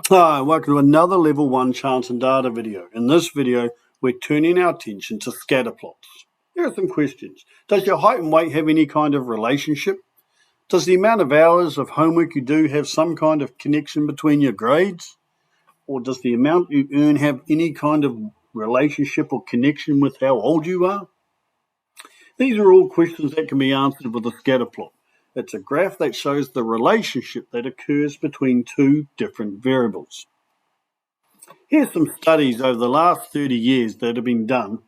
Hi, welcome to another Level 1 Chance and Data video. In this video, we're turning our attention to scatterplots. Here are some questions. Does your height and weight have any kind of relationship? Does the amount of hours of homework you do have some kind of connection between your grades? Or does the amount you earn have any kind of relationship or connection with how old you are? These are all questions that can be answered with a scatterplot. It's a graph that shows the relationship that occurs between two different variables. Here's some studies over the last 30 years that have been done.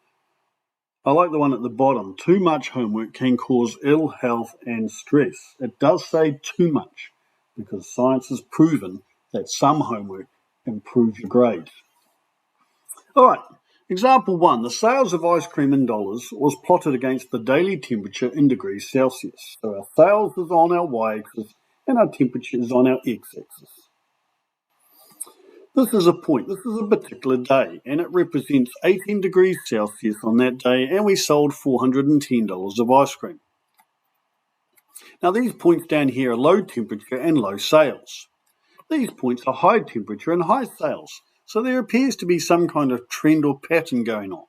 I like the one at the bottom. Too much homework can cause ill health and stress. It does say too much because science has proven that some homework improves your grades. All right, example 1. The sales of ice cream in dollars was plotted against the daily temperature in degrees Celsius. So our sales is on our y-axis and our temperature is on our x-axis. This is a point, this is a particular day, and it represents 18 degrees Celsius on that day, and we sold $410 of ice cream. Now these points down here are low temperature and low sales. These points are high temperature and high sales, so there appears to be some kind of trend or pattern going on.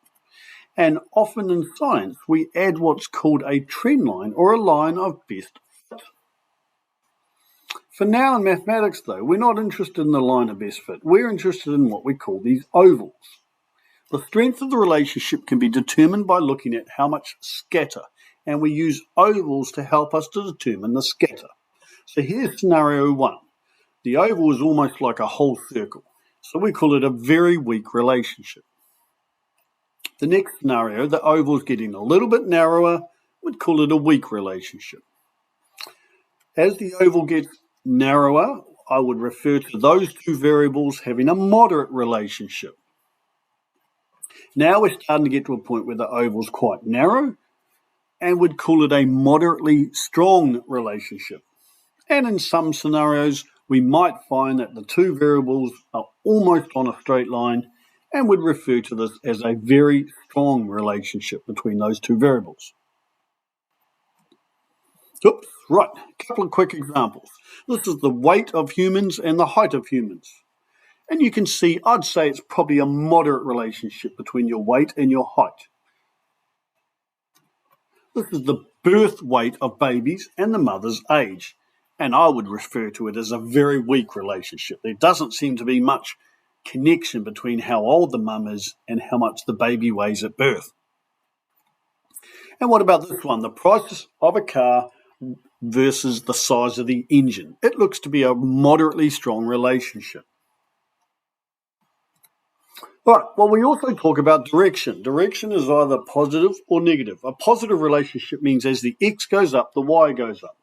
And often in science, we add what's called a trend line or a line of best fit. For now in mathematics though, we're not interested in the line of best fit. We're interested in what we call these ovals. The strength of the relationship can be determined by looking at how much scatter, and we use ovals to help us to determine the scatter. So here's scenario 1. The oval is almost like a whole circle, so we call it a very weak relationship. The next scenario, the oval is getting a little bit narrower, we'd call it a weak relationship. As the oval gets narrower, I would refer to those two variables having a moderate relationship. Now we're starting to get to a point where the oval is quite narrow, and we'd call it a moderately strong relationship. And in some scenarios, we might find that the two variables are almost on a straight line, and would refer to this as a very strong relationship between those two variables. Oops, right, a couple of quick examples. This is the weight of humans and the height of humans. And you can see, I'd say it's probably a moderate relationship between your weight and your height. This is the birth weight of babies and the mother's age. And I would refer to it as a very weak relationship. There doesn't seem to be much connection between how old the mum is and how much the baby weighs at birth. And what about this one? The price of a car versus the size of the engine. It looks to be a moderately strong relationship. All right, well, we also talk about direction. Direction is either positive or negative. A positive relationship means as the x goes up, the y goes up.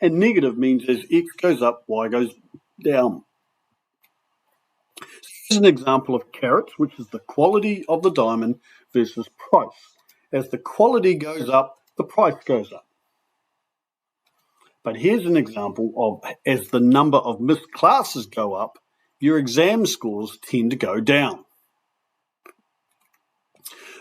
And negative means as x goes up, y goes down. Here's an example of carats, which is the quality of the diamond versus price. As the quality goes up, the price goes up. But here's an example of as the number of missed classes go up, your exam scores tend to go down.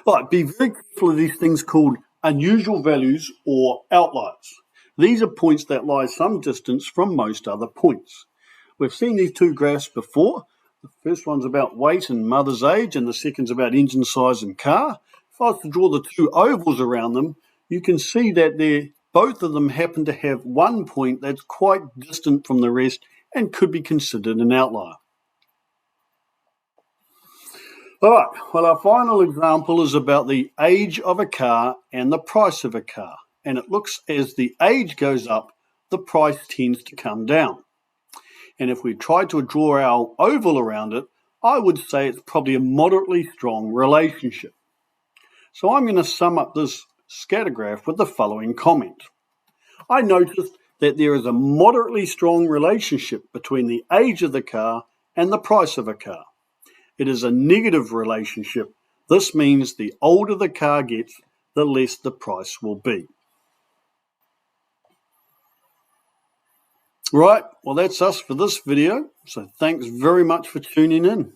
All right, be very careful of these things called unusual values or outliers. These are points that lie some distance from most other points. We've seen these two graphs before. The first one's about weight and mother's age, and the second's about engine size and car. If I was to draw the two ovals around them, you can see that both of them happen to have one point that's quite distant from the rest and could be considered an outlier. All right, well, our final example is about the age of a car and the price of a car. And it looks as the age goes up, the price tends to come down. And if we try to draw our oval around it, I would say it's probably a moderately strong relationship. So I'm going to sum up this scatter graph with the following comment. I noticed that there is a moderately strong relationship between the age of the car and the price of a car. It is a negative relationship. This means the older the car gets, the less the price will be. Right, well, that's us for this video. So thanks very much for tuning in.